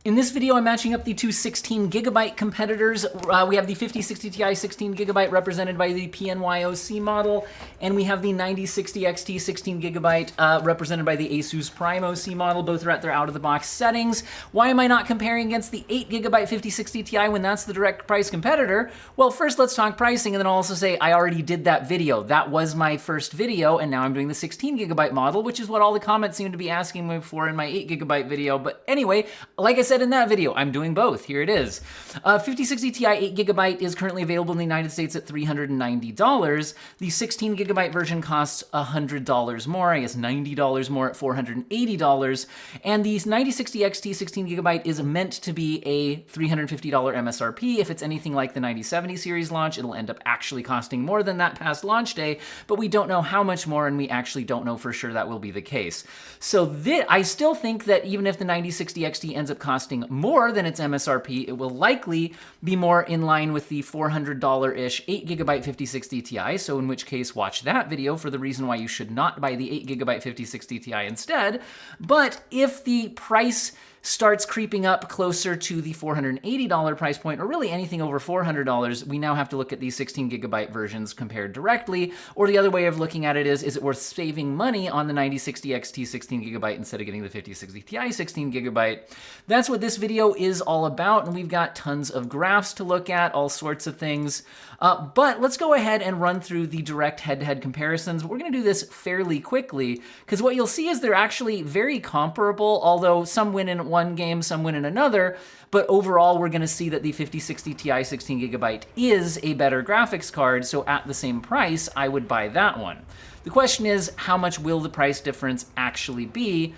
In this video, I'm matching up the two 16GB competitors. We have the 5060 Ti 16GB represented by the PNYOC model, and we have the 9060 XT 16GB represented by the Asus Prime OC model. Both are at their out-of-the-box settings. Why am I not comparing against the 8GB 5060 Ti when that's the direct price competitor? Well, first let's talk pricing, and then I'll also say I already did that video. That was my first video, and now I'm doing the 16GB model, which is what all the comments seem to be asking me for in my 8GB video. But anyway, like I said in that video, I'm doing both. Here it is. 5060 Ti 8GB is currently available in the United States at $390. The 16GB version costs $100 more, I guess $90 more at $480. And the 9060 XT 16GB is meant to be a $350 MSRP. If it's anything like the 9070 series launch, it'll end up actually costing more than that past launch day, but we don't know how much more, and we actually don't know for sure that will be the case. So I still think that even if the 9060 XT ends up costing more than its MSRP, it will likely be more in line with the $400-ish 8GB 5060 Ti, so in which case watch that video for the reason why you should not buy the 8GB 5060 Ti instead. But if the price starts creeping up closer to the $480 price point, or really anything over $400, we now have to look at these 16GB versions compared directly. Or the other way of looking at it is it worth saving money on the 9060 XT 16GB instead of getting the 5060 Ti 16GB? That's what this video is all about, and we've got tons of graphs to look at, all sorts of things. But let's go ahead and run through the direct head-to-head comparisons. We're gonna do this fairly quickly, because what you'll see is they're actually very comparable, although some win in one game, some win in another, but overall we're going to see that the 5060 Ti 16GB is a better graphics card, so at the same price, I would buy that one. The question is, how much will the price difference actually be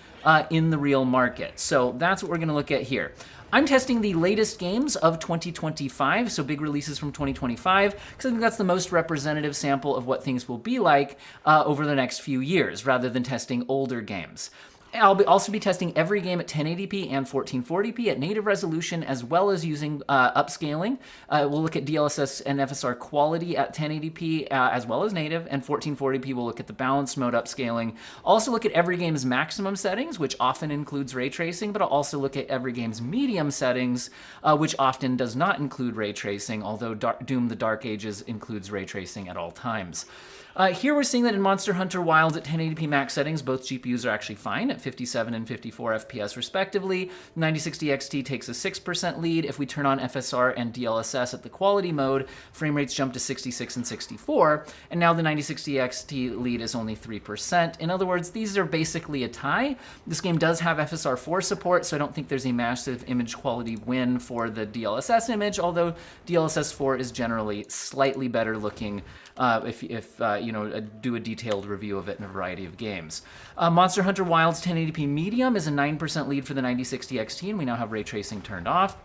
in the real market? So that's what we're going to look at here. I'm testing the latest games of 2025, so big releases from 2025, because I think that's the most representative sample of what things will be like over the next few years, rather than testing older games. I'll also be testing every game at 1080p and 1440p at native resolution, as well as using upscaling. We'll look at DLSS and FSR quality at 1080p as well as native, and 1440p we'll look at the balanced mode upscaling. Also look at every game's maximum settings, which often includes ray tracing, but I'll also look at every game's medium settings, which often does not include ray tracing, although Doom the Dark Ages includes ray tracing at all times. Here we're seeing that in Monster Hunter Wilds at 1080p max settings, both GPUs are actually fine at 57 and 54 FPS respectively. 9060 XT takes a 6% lead. If we turn on FSR and DLSS at the quality mode, frame rates jump to 66 and 64, and now the 9060 XT lead is only 3%. In other words, these are basically a tie. This game does have FSR 4 support, so I don't think there's a massive image quality win for the DLSS image, although DLSS 4 is generally slightly better looking if you know, do a detailed review of it in a variety of games. Monster Hunter Wilds 1080p medium is a 9% lead for the 9060 XT, and we now have ray tracing turned off.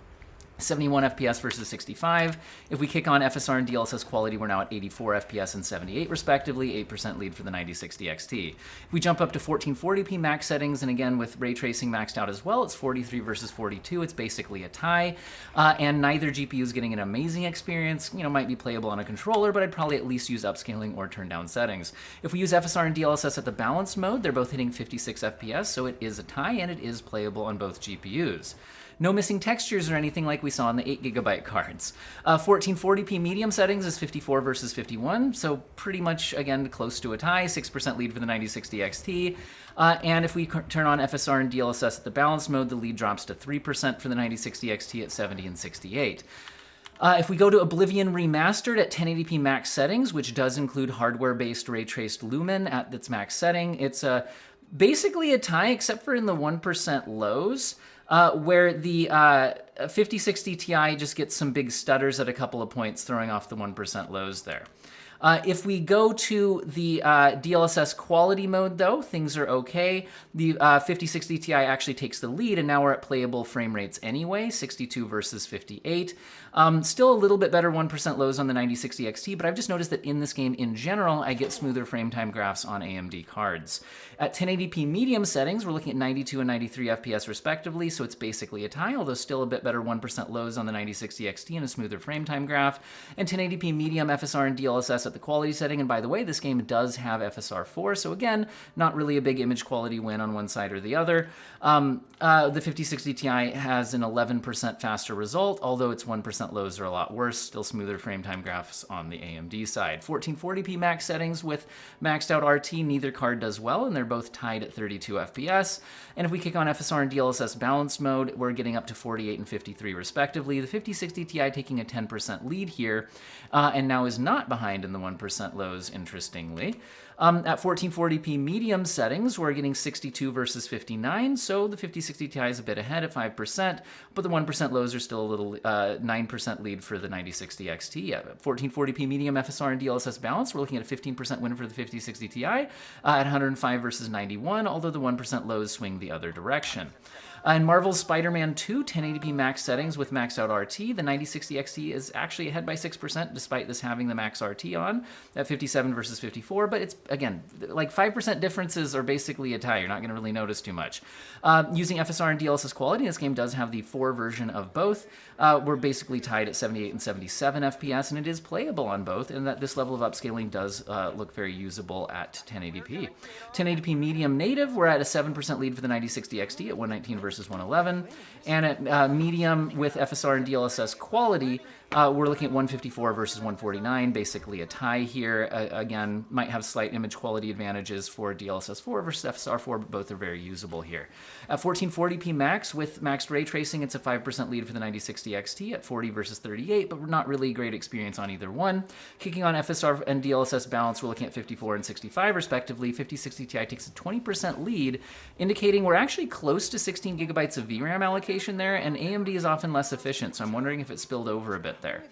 71 FPS versus 65. If we kick on FSR and DLSS quality, we're now at 84 FPS and 78 respectively, 8% lead for the 9060 XT. If we jump up to 1440p max settings, and again with ray tracing maxed out as well, it's 43 versus 42. It's basically a tie, and neither GPU is getting an amazing experience. You know, might be playable on a controller, but I'd probably at least use upscaling or turn down settings. If we use FSR and DLSS at the balanced mode, they're both hitting 56 FPS, so it is a tie, and it is playable on both GPUs. No missing textures or anything like we saw on the 8GB cards. 1440p medium settings is 54 versus 51, so pretty much, again, close to a tie, 6% lead for the 9060 XT. And if we turn on FSR and DLSS at the balanced mode, the lead drops to 3% for the 9060 XT at 70 and 68. If we go to Oblivion Remastered at 1080p max settings, which does include hardware-based ray-traced Lumen at its max setting, it's basically a tie except for in the 1% lows, where the 5060 Ti just gets some big stutters at a couple of points, throwing off the 1% lows there. If we go to the DLSS quality mode, though, things are okay. The 5060 Ti actually takes the lead, and now we're at playable frame rates anyway, 62 versus 58. Still a little bit better 1% lows on the 9060 XT, but I've just noticed that in this game in general, I get smoother frame time graphs on AMD cards. At 1080p medium settings, we're looking at 92 and 93 FPS respectively, so it's basically a tie, although still a bit better 1% lows on the 9060 XT and a smoother frame time graph. And 1080p medium FSR and DLSS set the quality setting. And by the way, this game does have FSR 4, so again, not really a big image quality win on one side or the other. The 5060 Ti has an 11% faster result, although its 1% lows are a lot worse, still smoother frame time graphs on the AMD side. 1440p max settings with maxed out RT, neither card does well, and they're both tied at 32 FPS. And if we kick on FSR and DLSS balanced mode, we're getting up to 48 and 53 respectively. The 5060 Ti taking a 10% lead here, and now is not behind in the 1% lows, interestingly. At 1440p medium settings, we're getting 62 versus 59, so the 5060 Ti is a bit ahead at 5%, but the 1% lows are still a little 9% lead for the 9060 XT. At 1440p medium FSR and DLSS balance, we're looking at a 15% win for the 5060 Ti at 105 versus 91, although the 1% lows swing the other direction. In Marvel's Spider-Man 2 1080p max settings with maxed out RT, the 9060 XT is actually ahead by 6% despite this having the max RT on at 57 versus 54, but it's, again, like 5% differences are basically a tie. You're not going to really notice too much. Using FSR and DLSS quality, this game does have the 4 version of both. We're basically tied at 78 and 77 FPS, and it is playable on both, and that this level of upscaling does look very usable at 1080p. 1080p medium native, we're at a 7% lead for the 9060 XT at 119 versus 111, and at medium with FSR and DLSS quality, we're looking at 154 versus 149, basically a tie here. Again, might have slight image quality advantages for DLSS 4 versus FSR 4, but both are very usable here. At 1440p max with maxed ray tracing, it's a 5% lead for the 9060 XT at 40 versus 38, but not really a great experience on either one. Kicking on FSR and DLSS balance, we're looking at 54 and 65 respectively. 5060 Ti takes a 20% lead, indicating we're actually close to 16 gigabytes of VRAM allocation there, and AMD is often less efficient, so I'm wondering if it spilled over a bit there.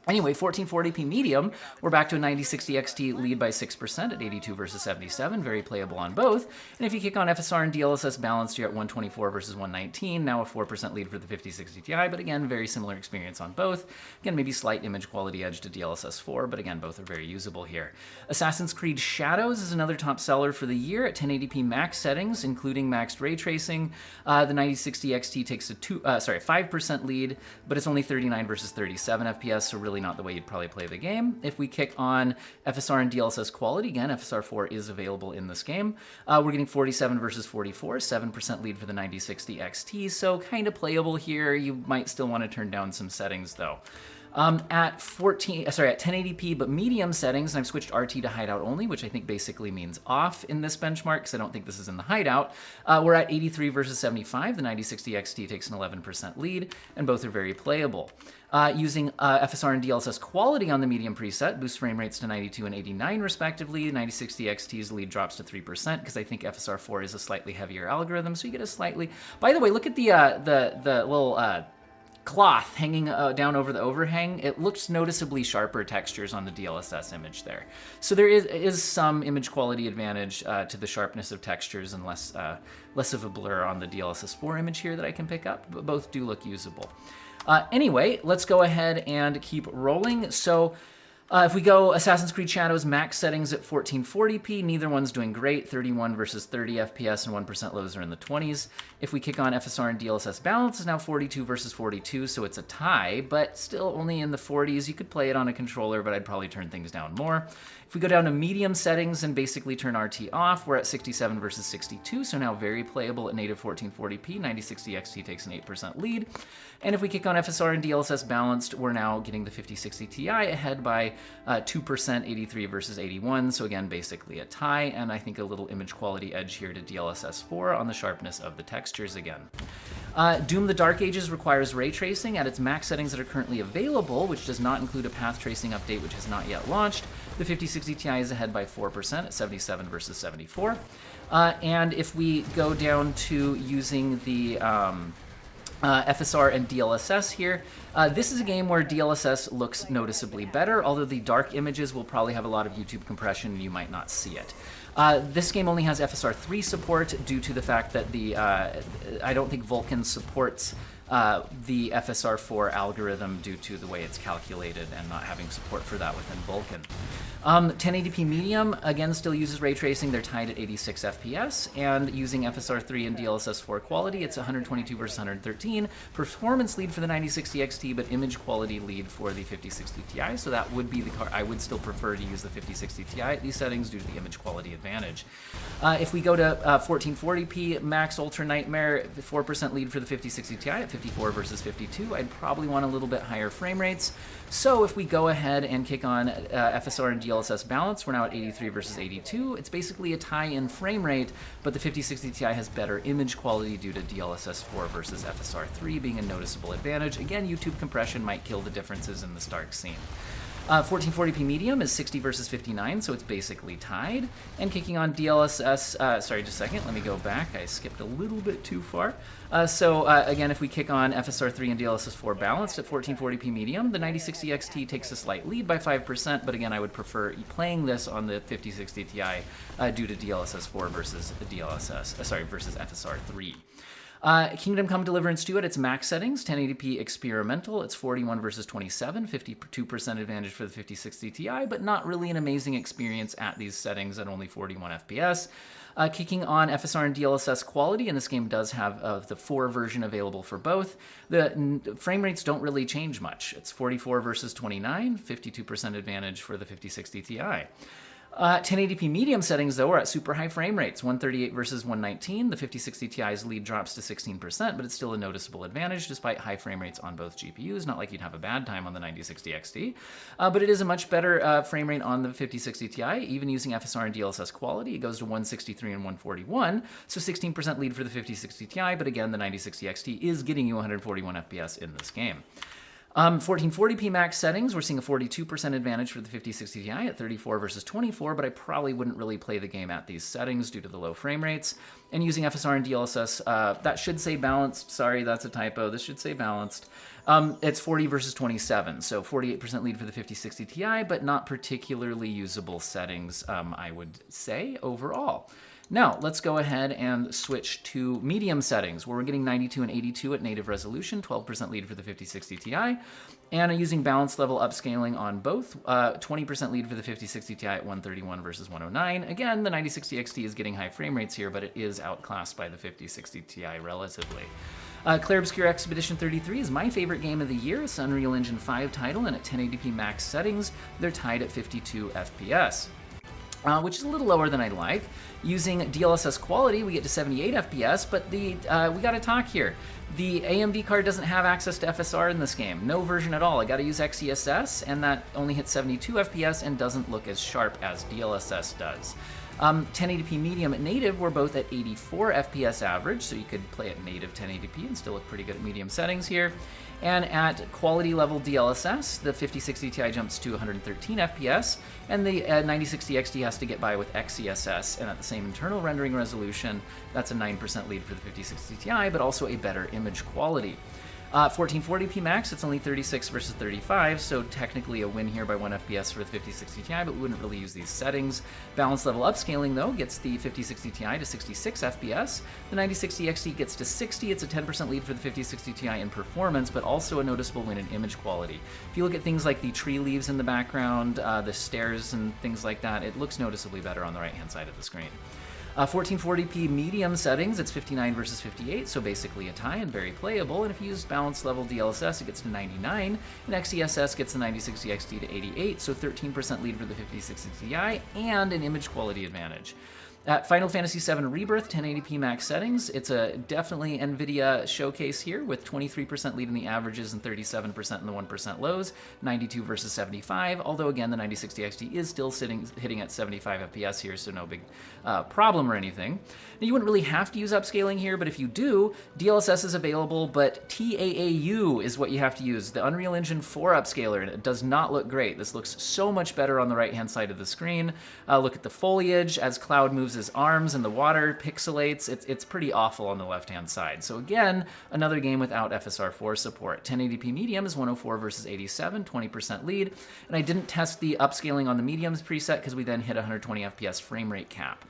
Anyway, 1440p medium, we're back to a 9060 XT lead by 6% at 82 versus 77, very playable on both. And if you kick on FSR and DLSS balanced, you're at 124 versus 119, now a 4% lead for the 5060 Ti, but again, very similar experience on both. Again, maybe slight image quality edge to DLSS 4, but again, both are very usable here. Assassin's Creed Shadows is another top seller for the year at 1080p max settings, including maxed ray tracing. The 9060 XT takes a 5% lead, but it's only 39 versus 37 FPS, so really not the way you'd probably play the game. If we kick on FSR and DLSS quality, again, FSR 4 is available in this game. We're getting 47 versus 44, 7% lead for the 9060 XT, so kind of playable here. You might still want to turn down some settings though. At 1080p but medium settings, and I've switched RT to hideout only, which I think basically means off in this benchmark because I don't think this is in the hideout. We're at 83 versus 75. The 9060 XT takes an 11% lead, and both are very playable. Using FSR and DLSS quality on the medium preset, boosts frame rates to 92 and 89 respectively. The 9060 XT's lead drops to 3% because I think FSR 4 is a slightly heavier algorithm, so you get a slightly... By the way, look at the little... cloth hanging down over the overhang. It looks noticeably sharper textures on the DLSS image there. So there is some image quality advantage to the sharpness of textures and less of a blur on the DLSS 4 image here that I can pick up, but both do look usable. Anyway, let's go ahead and keep rolling. So if we go Assassin's Creed Shadows max settings at 1440p, neither one's doing great, 31 versus 30 FPS and 1% lows are in the 20s. If we kick on FSR and DLSS balance, is now 42 versus 42, so it's a tie, but still only in the 40s. You could play it on a controller, but I'd probably turn things down more. If we go down to medium settings and basically turn RT off, we're at 67 versus 62, so now very playable at native 1440p. 9060 XT takes an 8% lead. And if we kick on FSR and DLSS balanced, we're now getting the 5060 Ti ahead by 2%, 83 versus 81, so again, basically a tie, and I think a little image quality edge here to DLSS 4 on the sharpness of the textures again. Doom the Dark Ages requires ray tracing at its max settings that are currently available, which does not include a path tracing update, which has not yet launched. The 5060 Ti is ahead by 4% at 77 versus 74. And if we go down to using the FSR and DLSS here, this is a game where DLSS looks noticeably better, although the dark images will probably have a lot of YouTube compression and you might not see it. This game only has FSR 3 support due to the fact that I don't think Vulkan supports the FSR4 algorithm due to the way it's calculated and not having support for that within Vulkan. 1080p medium, again, still uses ray tracing. They're tied at 86 FPS, and using FSR3 and DLSS 4 quality, it's 122 versus 113. Performance lead for the 9060 XT, but image quality lead for the 5060 Ti, so that would be the card. I would still prefer to use the 5060 Ti at these settings due to the image quality advantage. If we go to 1440p Max Ultra Nightmare, 4% lead for the 5060 Ti at 54 versus 52. I'd probably want a little bit higher frame rates. So if we go ahead and kick on FSR and DLSS balance, we're now at 83 versus 82. It's basically a tie in frame rate, but the 5060 Ti has better image quality due to DLSS 4 versus FSR 3 being a noticeable advantage. Again, YouTube compression might kill the differences in the Stark scene. 1440p medium is 60 versus 59, so it's basically tied. And kicking on DLSS, sorry, just a second, let me go back. I skipped a little bit too far. Again, if we kick on FSR3 and DLSS 4 balanced at 1440p medium, the 9060 XT takes a slight lead by 5%, but again, I would prefer playing this on the 5060 Ti due to DLSS 4 versus versus FSR 3. Kingdom Come Deliverance 2 at its max settings, 1080p experimental, it's 41 versus 27, 52% advantage for the 5060 Ti, but not really an amazing experience at these settings at only 41 FPS. Kicking on FSR and DLSS quality, and this game does have the 4 version available for both. The frame rates don't really change much. It's 44 versus 29, 52% advantage for the 5060 Ti. 1080p medium settings, though, are at super high frame rates, 138 versus 119. The 5060 Ti's lead drops to 16%, but it's still a noticeable advantage despite high frame rates on both GPUs. Not like you'd have a bad time on the 9060 XT, but it is a much better frame rate on the 5060 Ti. Even using FSR and DLSS quality, it goes to 163 and 141, so 16% lead for the 5060 Ti, but again, the 9060 XT is getting you 141 FPS in this game. 1440p max settings, we're seeing a 42% advantage for the 5060 Ti at 34 versus 24, but I probably wouldn't really play the game at these settings due to the low frame rates. And using FSR and DLSS, that should say balanced. Sorry, that's a typo. This should say balanced. It's 40 versus 27, so 48% lead for the 5060 Ti, but not particularly usable settings, I would say, overall. Now, let's go ahead and switch to medium settings, where we're getting 92 and 82 at native resolution, 12% lead for the 5060 Ti, and using balance level upscaling on both, 20% lead for the 5060 Ti at 131 versus 109. Again, the 9060 XT is getting high frame rates here, but it is outclassed by the 5060 Ti relatively. Clair Obscur Expedition 33 is my favorite game of the year. It's an Unreal Engine 5 title, and at 1080p max settings, they're tied at 52 FPS. Which is a little lower than I'd like. Using DLSS quality, we get to 78 FPS, but we gotta talk here. The AMD card doesn't have access to FSR in this game. No version at all. I gotta use XeSS, and that only hits 72 FPS and doesn't look as sharp as DLSS does. 1080p medium at native, we're both at 84 FPS average, so you could play at native 1080p and still look pretty good at medium settings here. And at quality level DLSS, the 5060 Ti jumps to 113 FPS, and the 9060 XT has to get by with XeSS, and at the same internal rendering resolution, that's a 9% lead for the 5060 Ti, but also a better image quality. 1440p max, it's only 36 versus 35, so technically a win here by 1 FPS for the 5060 Ti, but we wouldn't really use these settings. Balance level upscaling, though, gets the 5060 Ti to 66 FPS. The 9060 XT gets to 60. It's a 10% lead for the 5060 Ti in performance, but also a noticeable win in image quality. If you look at things like the tree leaves in the background, the stairs and things like that, it looks noticeably better on the right-hand side of the screen. 1440p medium settings, it's 59 versus 58, so basically a tie and very playable. And if you use balance level DLSS, it gets to 99, and XeSS gets the 9060 XT to 88, so 13% lead for the 5060 Ti and an image quality advantage. At Final Fantasy VII Rebirth, 1080p max settings, it's a definitely NVIDIA showcase here with 23% lead in the averages and 37% in the 1% lows, 92 versus 75, although again the 9060 XT is still hitting at 75 FPS here, so no big problem or anything. Now you wouldn't really have to use upscaling here, but if you do, DLSS is available, but TAAU is what you have to use, the Unreal Engine 4 upscaler, and it does not look great. This looks so much better on the right-hand side of the screen. Look at the foliage as Cloud moves his arms and the water pixelates. It's pretty awful on the left-hand side. So again, another game without FSR4 support. 1080p medium is 104 versus 87, 20% lead, and I didn't test the upscaling on the mediums preset because we then hit 120 FPS frame rate cap.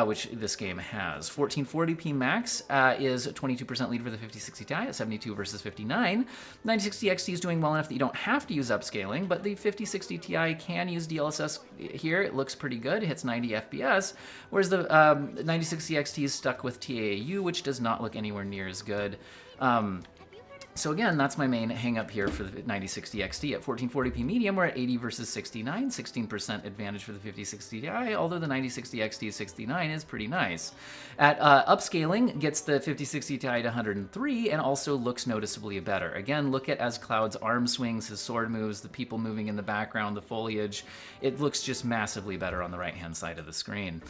which this game has. 1440p max is a 22% lead for the 5060 Ti at 72 versus 59. 9060 XT is doing well enough that you don't have to use upscaling, but the 5060 Ti can use DLSS here. It looks pretty good. It hits 90 FPS, whereas the 9060 XT is stuck with TAAU, which does not look anywhere near as good. So again, that's my main hang up here for the 9060 XT. At 1440p medium, we're at 80 versus 69, 16% advantage for the 5060 Ti, although the 9060 XT 69 is pretty nice. At upscaling, gets the 5060 Ti to 103 and also looks noticeably better. Again, look at as Cloud's arm swings, his sword moves, the people moving in the background, the foliage. It looks just massively better on the right-hand side of the screen.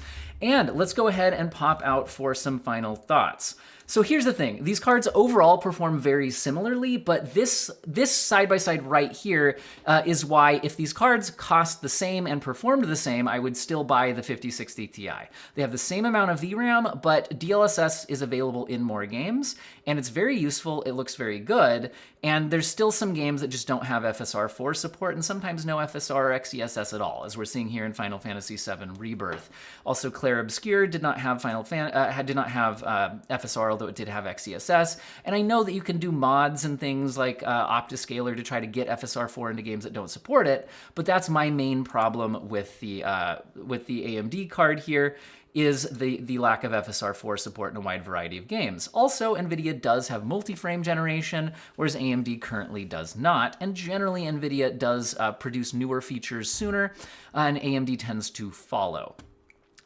And let's go ahead and pop out for some final thoughts. So here's the thing. These cards overall perform very similarly, but this side-by-side right here is why if these cards cost the same and performed the same, I would still buy the 5060 Ti. They have the same amount of VRAM, but DLSS is available in more games, and it's very useful. It looks very good, and there's still some games that just don't have FSR 4 support, and sometimes no FSR or XeSS at all, as we're seeing here in Final Fantasy VII Rebirth. Also, Clair Obscur did not have FSR, although it did have XeSS. And I know that you can do mods and things like Optiscaler to try to get FSR 4 into games that don't support it, but that's my main problem with the AMD card here, is the lack of FSR 4 support in a wide variety of games. Also, NVIDIA does have multi-frame generation, whereas AMD currently does not, and generally NVIDIA does produce newer features sooner, and AMD tends to follow.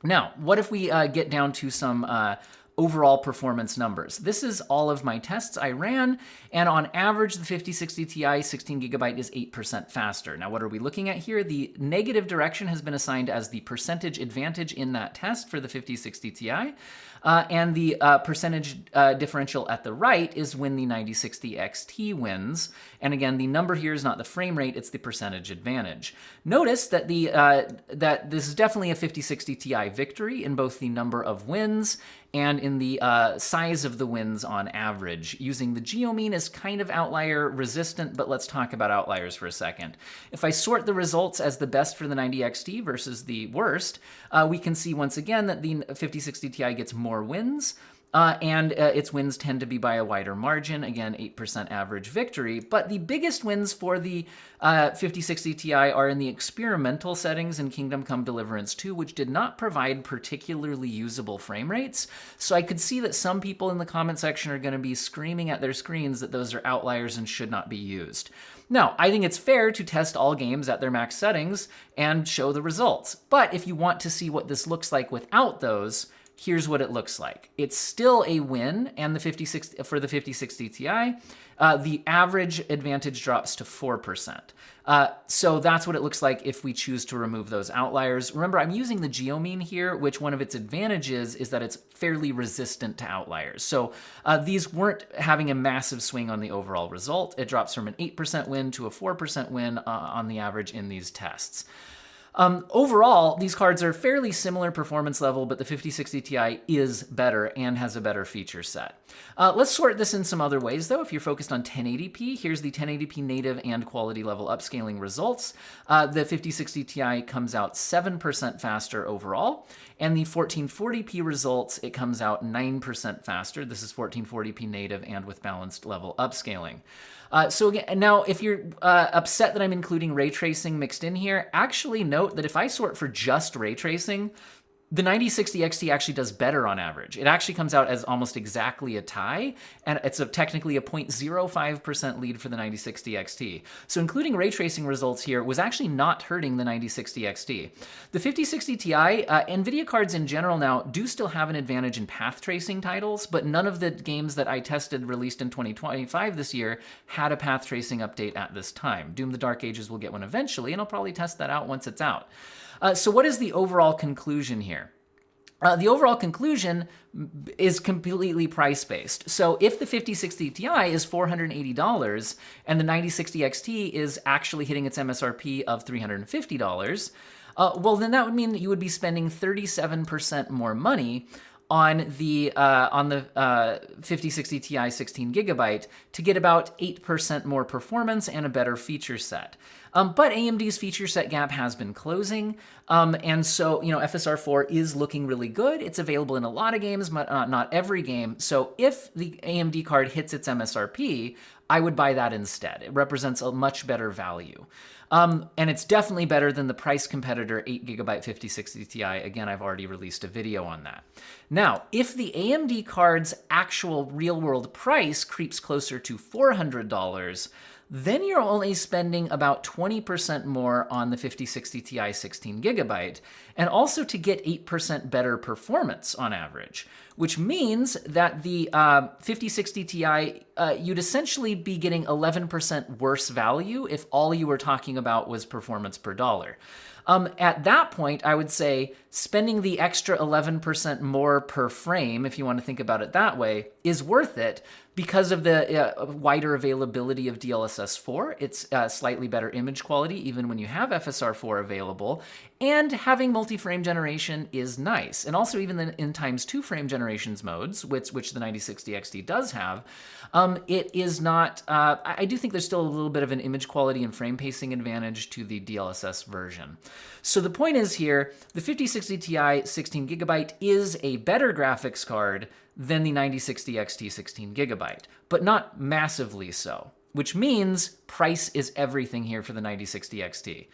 Now, what if we get down to some overall performance numbers? This is all of my tests I ran, and on average, the 5060 Ti 16GB is 8% faster. Now, what are we looking at here? The negative direction has been assigned as the percentage advantage in that test for the 5060 Ti, and the percentage differential at the right is when the 9060 XT wins. And again, the number here is not the frame rate, it's the percentage advantage. Notice that that this is definitely a 5060 Ti victory in both the number of wins and in the size of the wins on average. Using the geomean is kind of outlier resistant, but let's talk about outliers for a second. If I sort the results as the best for the 90XT versus the worst, we can see once again that the 5060 Ti gets more wins, and its wins tend to be by a wider margin, again 8% average victory, but the biggest wins for the 5060 Ti are in the experimental settings in Kingdom Come Deliverance 2, which did not provide particularly usable frame rates, so I could see that some people in the comment section are going to be screaming at their screens that those are outliers and should not be used. Now, I think it's fair to test all games at their max settings and show the results, but if you want to see what this looks like without those, here's what it looks like. It's still a win, and the 5060 Ti, the average advantage drops to 4%. So that's what it looks like if we choose to remove those outliers. Remember, I'm using the geomean here, which one of its advantages is that it's fairly resistant to outliers. So these weren't having a massive swing on the overall result. It drops from an 8% win to a 4% win on the average in these tests. Overall, these cards are fairly similar performance level, but the 5060 Ti is better and has a better feature set. Let's sort this in some other ways, though. If you're focused on 1080p, here's the 1080p native and quality level upscaling results. The 5060 Ti comes out 7% faster overall, and the 1440p results, it comes out 9% faster. This is 1440p native and with balanced level upscaling. So again, now if you're upset that I'm including ray tracing mixed in here, actually note that if I sort for just ray tracing, the 9060 XT actually does better on average. It actually comes out as almost exactly a tie, and it's technically a 0.05% lead for the 9060 XT. So including ray tracing results here was actually not hurting the 9060 XT. The 5060 Ti, NVIDIA cards in general now do still have an advantage in path tracing titles, but none of the games that I tested released in 2025 this year had a path tracing update at this time. Doom the Dark Ages will get one eventually, and I'll probably test that out once it's out. So what is the overall conclusion here? The overall conclusion is completely price-based. So if the 5060 Ti is $480 and the 9060 XT is actually hitting its MSRP of $350, well, then that would mean that you would be spending 37% more money on the 5060 Ti 16GB to get about 8% more performance and a better feature set. But AMD's feature set gap has been closing. And so, FSR 4 is looking really good. It's available in a lot of games, but not every game. So if the AMD card hits its MSRP, I would buy that instead. It represents a much better value. And it's definitely better than the price competitor 8GB 5060 Ti. Again, I've already released a video on that. Now, if the AMD card's actual real-world price creeps closer to $400, then you're only spending about 20% more on the 5060 Ti 16GB, and also to get 8% better performance on average, which means that the 5060 Ti, you'd essentially be getting 11% worse value if all you were talking about was performance per dollar. At that point, I would say spending the extra 11% more per frame, if you want to think about it that way, is worth it because of the wider availability of DLSS 4. It's slightly better image quality even when you have FSR 4 available, and having multi-frame generation is nice. And also even in x2 frame generations modes, which the 9060 XT does have, it is not, I do think there's still a little bit of an image quality and frame pacing advantage to the DLSS version. So the point is here, the 5060 Ti 16GB is a better graphics card than the 9060 XT 16GB, but not massively so, which means price is everything here for the 9060 XT.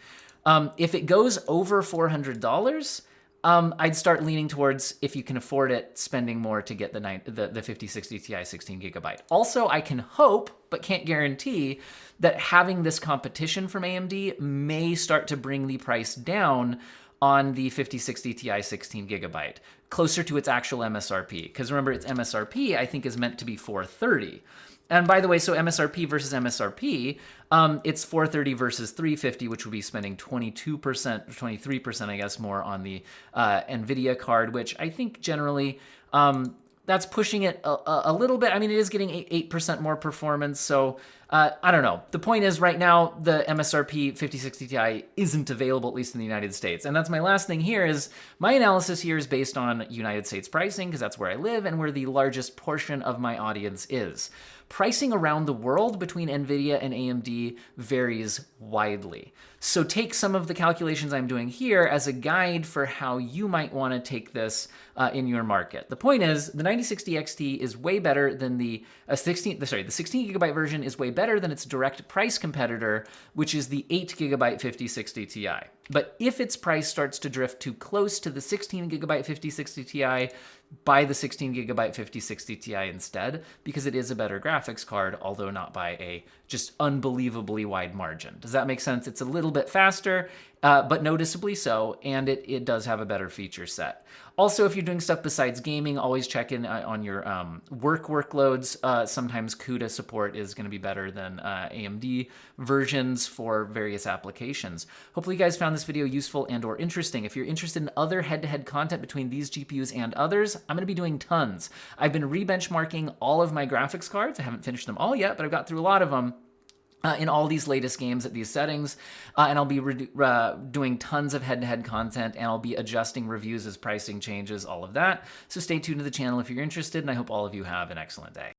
If it goes over $400, I'd start leaning towards, if you can afford it, spending more to get the 5060 Ti 16GB. Also, I can hope, but can't guarantee, that having this competition from AMD may start to bring the price down on the 5060 Ti 16GB, closer to its actual MSRP. Because remember, its MSRP, I think, is meant to be $430. And by the way, so MSRP versus MSRP, it's $430 versus $350, which would be spending 22%, 23%, I guess, more on the NVIDIA card, which I think generally that's pushing it a little bit. I mean, it is getting 8% more performance, so I don't know. The point is, right now, the MSRP 5060 Ti isn't available, at least in the United States. And that's my last thing here is, my analysis here is based on United States pricing, because that's where I live and where the largest portion of my audience is. Pricing around the world between NVIDIA and AMD varies widely. So take some of the calculations I'm doing here as a guide for how you might want to take this in your market. The point is, the 9060 XT is way better than the 16GB version is way better than its direct price competitor, which is the 8GB 5060 Ti. But if its price starts to drift too close to the 16GB 5060 Ti, buy the 16GB 5060 Ti instead, because it is a better graphics card, although not by a just unbelievably wide margin. Does that make sense? It's a little bit faster, but noticeably so, and it does have a better feature set. Also, if you're doing stuff besides gaming, always check in on your work workloads. Sometimes CUDA support is going to be better than AMD versions for various applications. Hopefully you guys found this video useful and or interesting. If you're interested in other head-to-head content between these GPUs and others, I'm going to be doing tons. I've been re-benchmarking all of my graphics cards. I haven't finished them all yet, but I've got through a lot of them. In all these latest games at these settings, and I'll be doing tons of head-to-head content, and I'll be adjusting reviews as pricing changes, all of that. So stay tuned to the channel if you're interested, and I hope all of you have an excellent day.